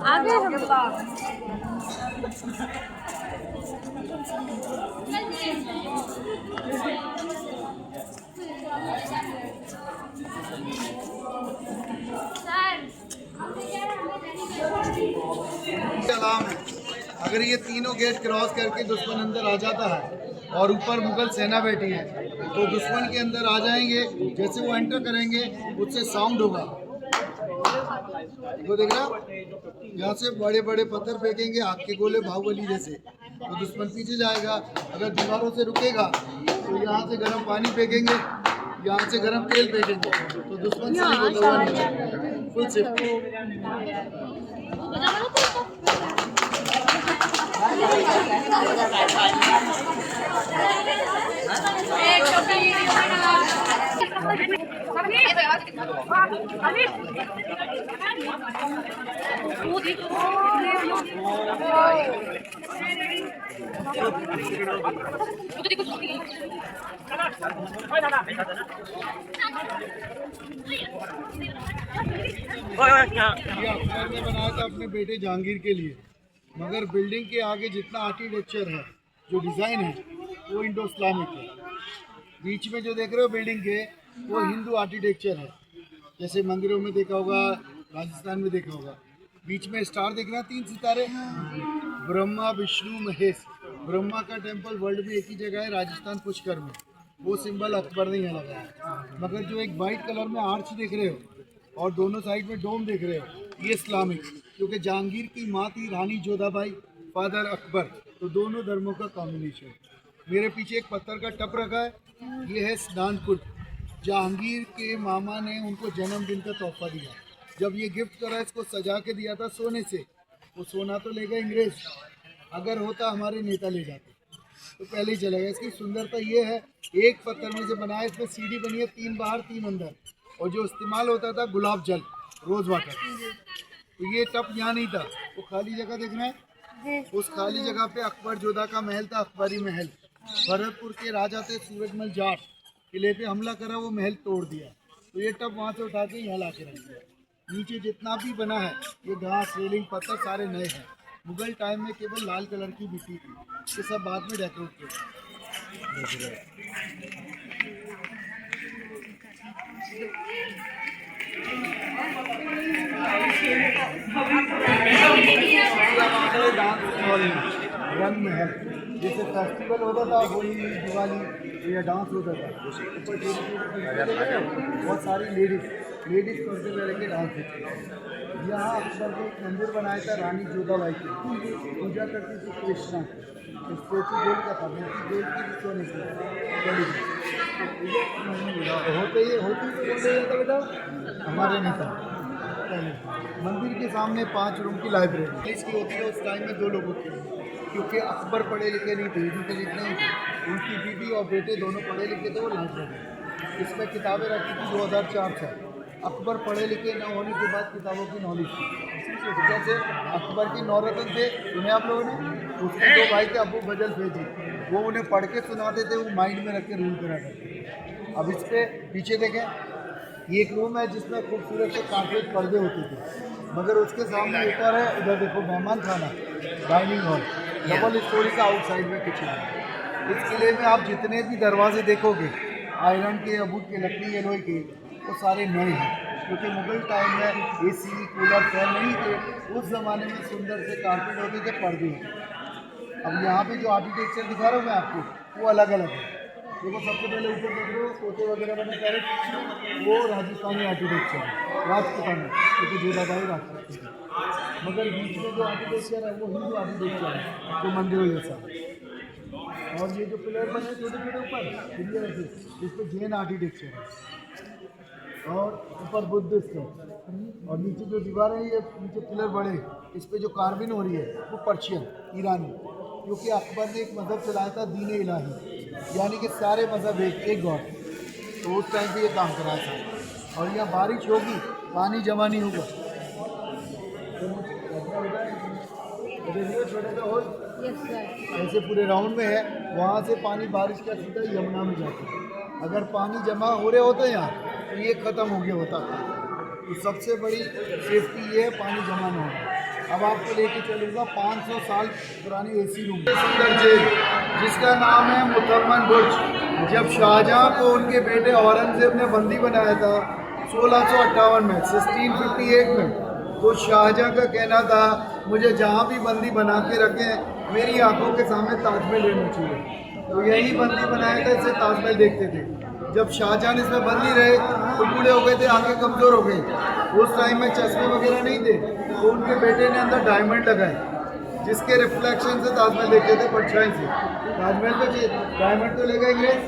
आगे अलार्म है। अगर ये तीनों गेट क्रॉस करके दुश्मन अंदर आ जाता है और ऊपर मुगल सेना बैठी है तो दुश्मन के अंदर आ जाएंगे। जैसे वो एंटर करेंगे उससे साउंड होगा, वो देख रहा, यहाँ से बड़े बड़े पत्थर फेंकेंगे, आग के गोले बाहुबली जैसे, तो दुश्मन पीछे जाएगा। अगर दीवारों से रुकेगा तो यहाँ से गर्म पानी फेंकेंगे, यहाँ से गर्म तेल फेंकेंगे, तो दुश्मन सही होता हुआ नहीं। Full safety. ये अकबर ने बनाया था अपने बेटे जहांगीर के लिए, मगर बिल्डिंग के आगे जितना आर्किटेक्चर है, जो डिज़ाइन है, वो इंडो इस्लामिक है। बीच में जो देख रहे हो बिल्डिंग के, वो हिंदू आर्किटेक्चर है। जैसे मंदिरों में देखा होगा, राजस्थान में देखा होगा, बीच में स्टार देख रहा है, 3 सितारे, ब्रह्मा विष्णु महेश। ब्रह्मा का टेम्पल वर्ल्ड में एक ही जगह है, राजस्थान पुष्कर में। वो सिंबल अकबर ने यहाँ लगाया। मगर जो एक वाइट कलर में आर्च देख रहे हो और दोनों साइड में डोम देख रहे हो, ये इस्लामिक, क्योंकि जहांगीर की माँ थी रानी जोधाबाई, फादर अकबर, तो दोनों धर्मों का कॉम्बिनेशन। मेरे पीछे एक पत्थर का टप रखा है, ये है स्नान कुंड। जहांगीर के मामा ने उनको जन्मदिन का तोहफा दिया। जब ये गिफ्ट करा, इसको सजा के दिया था सोने से। वो सोना तो ले गए अंग्रेज, अगर होता हमारे नेता ले जाते तो पहले ही चले गए। इसकी सुंदरता ये है, एक पत्थर में से बनाया, इसमें सीढ़ी बनी है, 3 बाहर 3 अंदर, और जो इस्तेमाल होता था गुलाब जल, रोज वाटर। तो ये टप यहाँ नहीं था, वो खाली जगह देखना है, उस खाली जगह पे अकबर जोधा का महल था, अकबरी महल। भरतपुर के राजा थे सूरजमल जाट, किले पे हमला करा, वो महल तोड़ दिया, तो ये टप वहाँ से उठा के यहाँ ला के रख दिया। नीचे जितना भी बना है, ये घास, रेलिंग, पत्थर सारे नए हैं। मुगल टाइम में केवल लाल कलर की मिट्टी थी, ये सब बाद में डेकोरेट किया। रंग महल, जैसे फेस्टिवल होता था, होली, दिवाली या डांस होता था, बहुत सारी लेडीज करते हुए रह के डांस होते। यहाँ अकबर ने एक मंदिर बनाया था रानी जोधाबाई की, पूजा करती थी कृष्णा की। स्टेचू गोल्ड का था, मूर्ति गोल्ड की, सोने की होती तो बोल जाता बेटा, हमारे नेता। मंदिर के सामने 5 रूम की लाइब्रेरी इसकी होती है। उस टाइम में 2 लोगों की, क्योंकि अकबर पढ़े लिखे नहीं थे, उनके जितने उनकी बीवी और बेटे दोनों पढ़े लिखे थे, वो लाइब्रेरी। इसमें किताबें रखी थी 2004 से। अकबर पढ़े लिखे न होने के बाद किताबों की नॉलेज थी। जैसे अकबर की 9 रत्न थे, सुने आप लोगों ने, उसके 2 भाई थे अबू बजल फैजी, वो उन्हें पढ़ के सुनाते थे, वो माइंड में रख के रूल करा करते। अब इस पर पीछे देखें, ये एक रूम है जिसमें खूबसूरत से कार्पेट पर्दे होते थे, मगर उसके सामने ऊपर है, उधर देखो, मेहमान खाना, डाइनिंग हॉल, डबल स्टोरी का आउटसाइड में किचन है। इस किले में आप जितने भी दरवाजे देखोगे, आयरन के, अबूट के, लकड़ी, लोहे के, वो सारे नए हैं, क्योंकि मुगल टाइम में एसी, कूलर, फैन नहीं थे। उस ज़माने में सुंदर से कार्पेट होते थे, पर्दे होते। अब यहाँ पे जो आर्किटेक्चर दिखा रहा हूँ मैं आपको, वो अलग अलग है। देखो, सबसे पहले ऊपर देख लो, तोते वगैरह बने सारे, वो राजस्थानी आर्किटेक्चर है, राजपूताना, क्योंकि जोधाबाई राजपूत थी। मगर बीच में जो आर्किटेक्चर है वो हिंदू आर्किटेक्चर है, जो मंदिरों जैसा। और ये जो पिलर बने छोटे छोटे ऊपर, क्लियर है, इस पर जैन आर्किटेक्चर है, और ऊपर बुद्धिस्ट है। और नीचे जो दीवारें हैं, ये नीचे पिलर बड़े, इस पे जो कार्विंग हो रही है वो पर्शियन, ईरानी, क्योंकि अकबर ने एक मज़हब चलाया था, दीन इलाही, यानी कि सारे मज़हब एक गॉड। तो उस टाइम पे ये काम कराया था। और यहाँ बारिश होगी, पानी जमा नहीं होगा। छोटा सा होल, ऐसे पूरे राउंड में है। वहाँ से पानी बारिश का सीधा यमुना में जाता है। अगर पानी जमा हो रहे होते यहाँ तो ये ख़त्म हो गया होता। तो सबसे बड़ी सेफ्टी ये है पानी जमा न हो। अब आपको लेके चलूँगा 500 साल पुरानी एसी रूम, सुंदर जेल जिसका नाम है मुतम्मन बुर्ज। जब शाहजहाँ को उनके बेटे औरंगजेब ने बंदी बनाया था 1658 में, 1658 में, तो शाहजहाँ का कहना था मुझे जहाँ भी बंदी बना के रखें मेरी आंखों के सामने ताजमहल लेना चाहिए। तो यही बंदी बनाया था, इसे ताजमहल देखते थे। जब शाहजहाँ इसमें बंदी रहे तो बूढ़े हो गए थे, आंखें कमज़ोर हो गई। उस टाइम में चश्मे वगैरह नहीं थे, तो उनके बेटे ने अंदर डायमंड लगाए जिसके रिफ्लेक्शन से ताजमहल देखते थे, परछाई से। ताजमहल पे डायमंड तो ले गए अंग्रेज,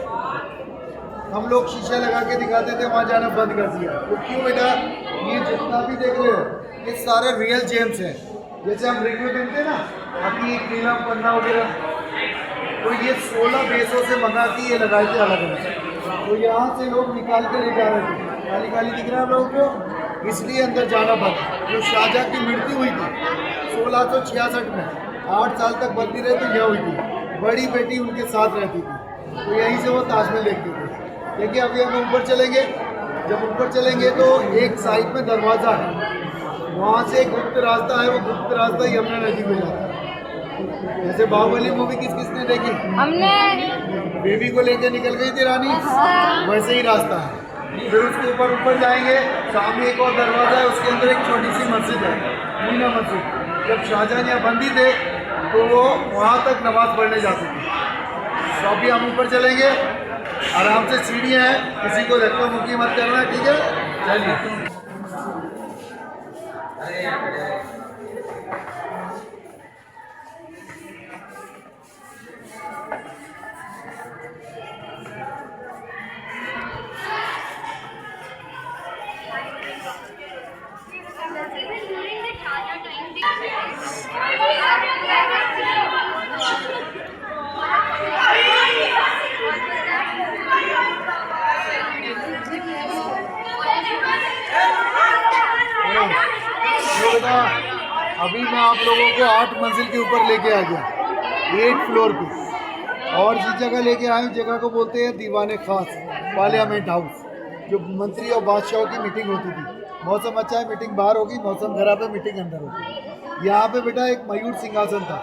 हम लोग शीशा लगा के दिखाते थे, वहाँ जाना बंद कर दिया। तो क्यों बेटा, ये जितना भी देख रहे हो ये सारे रियल जेम्स हैं। जैसे हम रिंग में पहनते हैं ना, हकीक, नीलम, पन्ना वगैरह, तो ये 16 देशों से मंगा के ये लगाए थे अलग अलग। तो यहाँ से लोग निकाल के ले जा रहे थे। काली काली दिख रहा है आप लोगों को, इसलिए अंदर जाना बंद। जो शाहजहाँ की मृत्यु हुई थी 1666 में, 8 साल तक बंदी रहे तो यह हुई थी। बड़ी बेटी उनके साथ रहती थी, तो यहीं से वो ताजमहल देखते थे। देखिए अभी हम ऊपर चलेंगे। जब ऊपर चलेंगे तो एक साइड में दरवाज़ा है, वहाँ से एक गुप्त रास्ता है, वो गुप्त रास्ता यमुना नदी में जाता है। जैसे बाहुबली मूवी किसने देखी? हमने। बेबी को लेकर निकल गई थी रानी, वैसे ही रास्ता है। फिर उसके ऊपर जाएंगे, सामने एक और दरवाज़ा है, उसके अंदर एक छोटी सी मस्जिद है, मीना मस्जिद। जब शाहजहाँ यहाँ बंदी थे तो वो वहाँ तक नमाज़ पढ़ने जाते थे। तो अभी हम ऊपर चलेंगे, आराम से सीढ़ियाँ हैं, किसी को धक्का मुक्की मत करना, ठीक है? चलिए। अभी मैं आप लोगों को 8 मंजिल के ऊपर लेके आ गया, 8 फ्लोर पे। और जिस जगह लेके आए जगह को बोलते हैं दीवाने खास, पार्लियामेंट हाउस, जो मंत्री और बादशाहों की मीटिंग होती थी। मौसम अच्छा है, मीटिंग बाहर होगी, मौसम खराब है, मीटिंग अंदर होगी। यहाँ पे बेटा एक मयूर सिंहासन था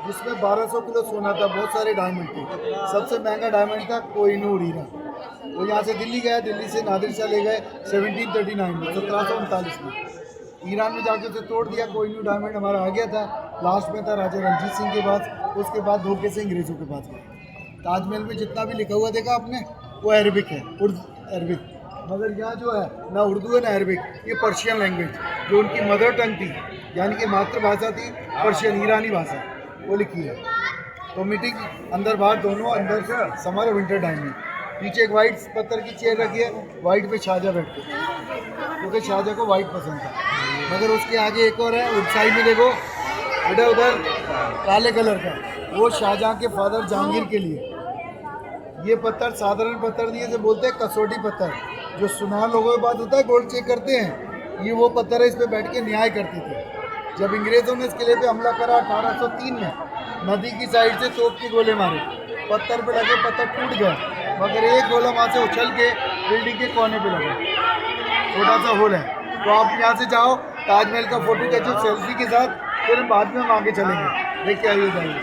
जिसमें 1200 किलो सोना था, बहुत सारे डायमंड थे। सबसे महंगा डायमंड था कोहिनूर हीरा। वो यहाँ से दिल्ली गया, दिल्ली से नादिर शाह ले गए 1739 में, 1739 में। ईरान में जाके उसे तोड़ दिया। कोहिनूर डायमंड हमारा आ गया था, लास्ट में था राजा रंजीत सिंह के पास, उसके बाद धोखे से अंग्रेज़ों के पास गया। ताजमहल में जितना भी लिखा हुआ देखा आपने, वो अरबिक है, अरबिक। मगर यहाँ जो है ना उर्दू है ना अरबिक, ये पर्शियन लैंग्वेज जो उनकी मदर टंग थी, यानी कि मातृभाषा थी, पर्शियन ईरानी भाषा, वो लिखी है। तो मीटिंग अंदर बाहर दोनों, अंदर से समर और विंटर टाइम में। पीछे एक वाइट पत्थर की चेयर रखी है, वाइट पे शाहजहाँ बैठते, क्योंकि शाहजहाँ को वाइट पसंद था। मगर उसके आगे एक और है, उस साइड में देखो बेटा, उधर काले कलर का, वो शाहजहाँ के फादर जहांगीर के लिए। ये पत्थर साधारण पत्थर नहीं है, इसे बोलते हैं कसौटी पत्थर। जो सुनार लोगों के पास होता है, गोल्ड चेक करते हैं, ये वो पत्थर है, इस पे बैठ के न्याय करते थे। जब अंग्रेज़ों ने इस किले पे हमला करा 1803 में, नदी की साइड से तोप के गोले मारे, पत्थर पे लगे, पत्थर टूट गए, मगर एक गोला वहाँ से उछल के बिल्डिंग के कोने पे लगा, छोटा सा होल है। तो आप यहाँ से जाओ, ताजमहल का फोटो खींचो सेल्फी के साथ, फिर हम बाद में हम आगे चलेंगे। देख के आइए, जाइए।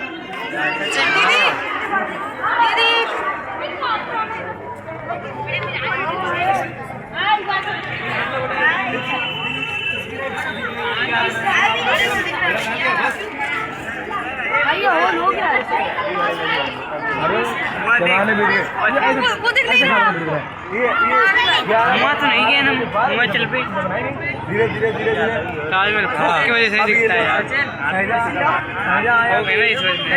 वो दिख रही है, तो नहीं गए ना हिमाचल पे। धीरे धीरे धीरे धीरे ताजमहल की वजह से दिखता है यार, हो गया ना इस वजह से।